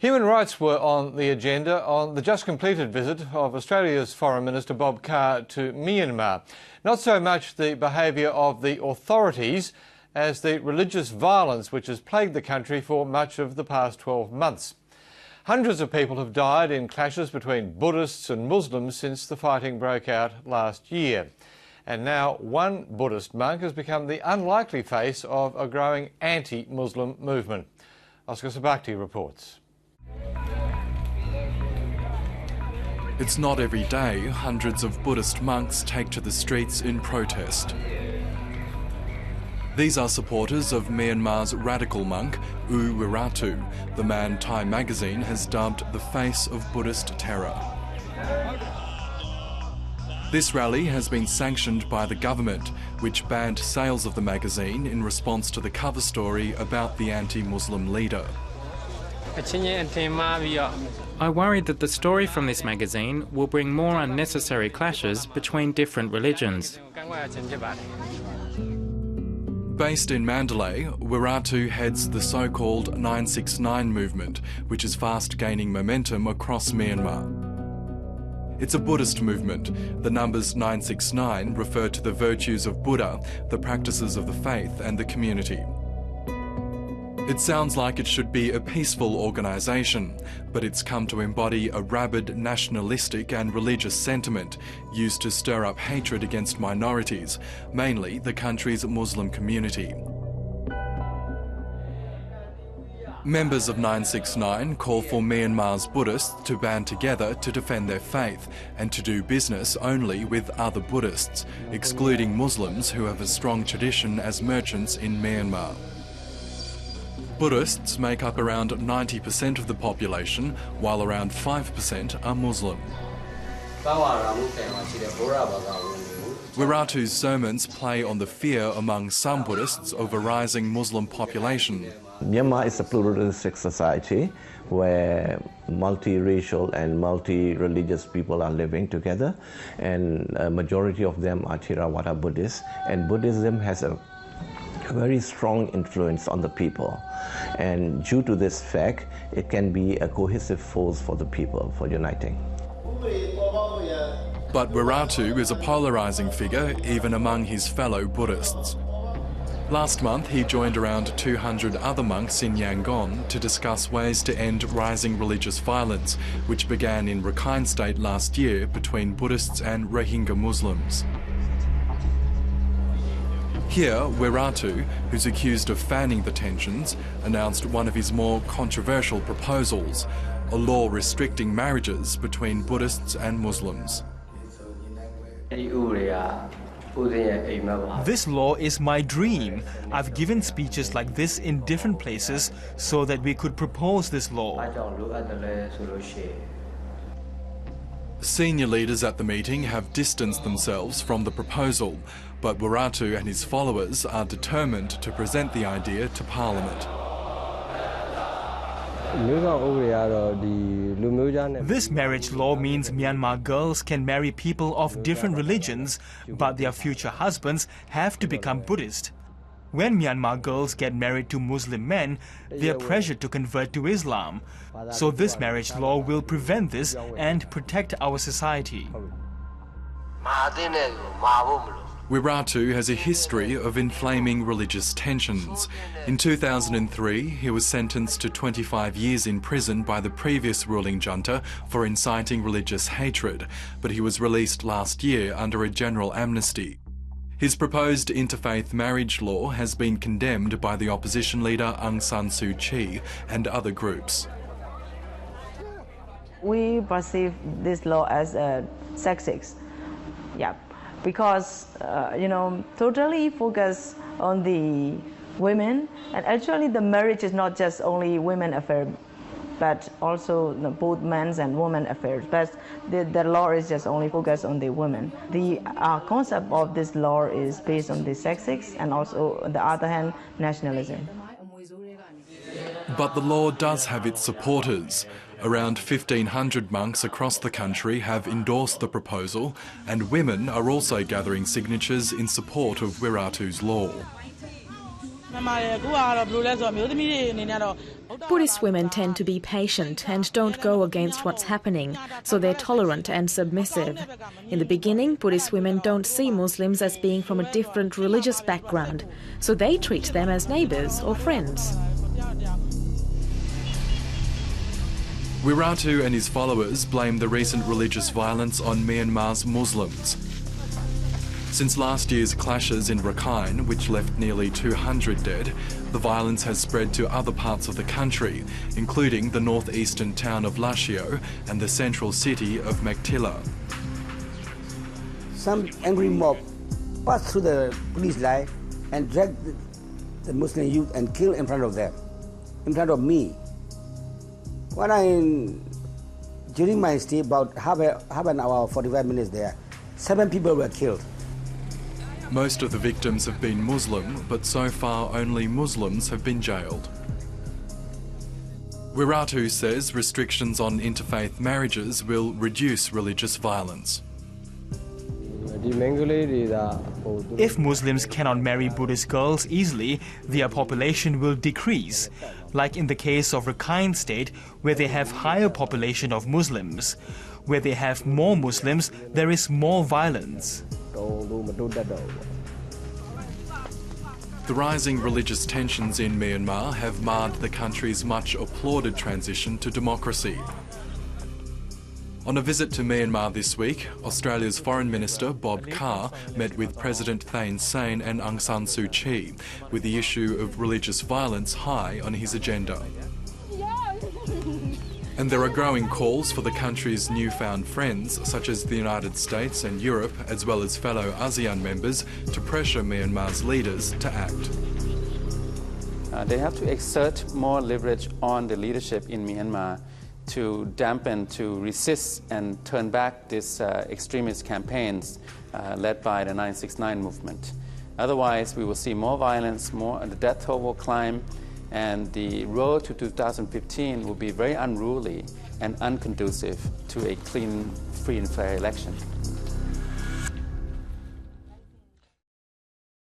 Human rights were on the agenda on the just completed visit of Australia's Foreign Minister Bob Carr to Myanmar. Not so much the behaviour of the authorities as the religious violence which has plagued the country for much of the past 12 months. Hundreds of people have died in clashes between Buddhists and Muslims since the fighting broke out last year. And now one Buddhist monk has become the unlikely face of a growing anti-Muslim movement. Oscar Sabakti reports. It's not every day hundreds of Buddhist monks take to the streets in protest. These are supporters of Myanmar's radical monk, U Wiratu, the man Time magazine has dubbed the face of Buddhist terror. This rally has been sanctioned by the government, which banned sales of the magazine in response to the cover story about the anti-Muslim leader. I worried that the story from this magazine will bring more unnecessary clashes between different religions. Based in Mandalay, Wiratu heads the so-called 969 movement, which is fast gaining momentum across Myanmar. It's a Buddhist movement. The numbers 969 refer to the virtues of Buddha, the practices of the faith and the community. It sounds like it should be a peaceful organisation, but it's come to embody a rabid nationalistic and religious sentiment used to stir up hatred against minorities, mainly the country's Muslim community. Members of 969 call for Myanmar's Buddhists to band together to defend their faith and to do business only with other Buddhists, excluding Muslims who have a strong tradition as merchants in Myanmar. Buddhists make up around 90% of the population, while around 5% are Muslim. Wiratu's sermons play on the fear among some Buddhists of a rising Muslim population. Myanmar is a pluralistic society where multiracial and multi-religious people are living together, and a majority of them are Theravada Buddhists, and Buddhism has a very strong influence on the people, and due to this fact it can be a cohesive force for the people for uniting. But Wiratu is a polarising figure even among his fellow Buddhists. Last month he joined around 200 other monks in Yangon to discuss ways to end rising religious violence, which began in Rakhine State last year between Buddhists and Rohingya Muslims. Here, Wiratu, who's accused of fanning the tensions, announced one of his more controversial proposals, a law restricting marriages between Buddhists and Muslims. This law is my dream. I've given speeches like this in different places so that we could propose this law. Senior leaders at the meeting have distanced themselves from the proposal, but Wiratu and his followers are determined to present the idea to Parliament. This marriage law means Myanmar girls can marry people of different religions, but their future husbands have to become Buddhist. When Myanmar girls get married to Muslim men, they are pressured to convert to Islam. So this marriage law will prevent this and protect our society. Wiratu has a history of inflaming religious tensions. In 2003, he was sentenced to 25 years in prison by the previous ruling junta for inciting religious hatred, but he was released last year under a general amnesty. His proposed interfaith marriage law has been condemned by the opposition leader Aung San Suu Kyi and other groups. We perceive this law as sexist, because totally focus on the women, and actually the marriage is not just only women affair, but also both men's and women affairs. But the law is just only focused on the women. The concept of this law is based on the sexist and also, on the other hand, nationalism. But the law does have its supporters. Around 1,500 monks across the country have endorsed the proposal, and women are also gathering signatures in support of Wiratu's law. Buddhist women tend to be patient and don't go against what's happening, so they're tolerant and submissive. In the beginning, Buddhist women don't see Muslims as being from a different religious background, so they treat them as neighbours or friends. Wiratu and his followers blame the recent religious violence on Myanmar's Muslims. Since last year's clashes in Rakhine, which left nearly 200 dead, the violence has spread to other parts of the country, including the northeastern town of Lashio and the central city of Mektila. Some angry mob passed through the police line and dragged the Muslim youth and killed in front of them, in front of me. During my stay, about half an hour, 45 minutes there, 7 people were killed. Most of the victims have been Muslim, but so far only Muslims have been jailed. Wiratu says restrictions on interfaith marriages will reduce religious violence. If Muslims cannot marry Buddhist girls easily, their population will decrease, like in the case of Rakhine State, where they have higher population of Muslims. Where they have more Muslims, there is more violence. The rising religious tensions in Myanmar have marred the country's much applauded transition to democracy. On a visit to Myanmar this week, Australia's Foreign Minister Bob Carr met with President Thein Sein and Aung San Suu Kyi, with the issue of religious violence high on his agenda. And there are growing calls for the country's newfound friends, such as the United States and Europe, as well as fellow ASEAN members, to pressure Myanmar's leaders to act. They have to exert more leverage on the leadership in Myanmar to dampen, to resist and turn back these extremist campaigns led by the 969 movement. Otherwise, we will see more violence, the death toll will climb, and the road to 2015 will be very unruly and unconducive to a clean, free and fair election.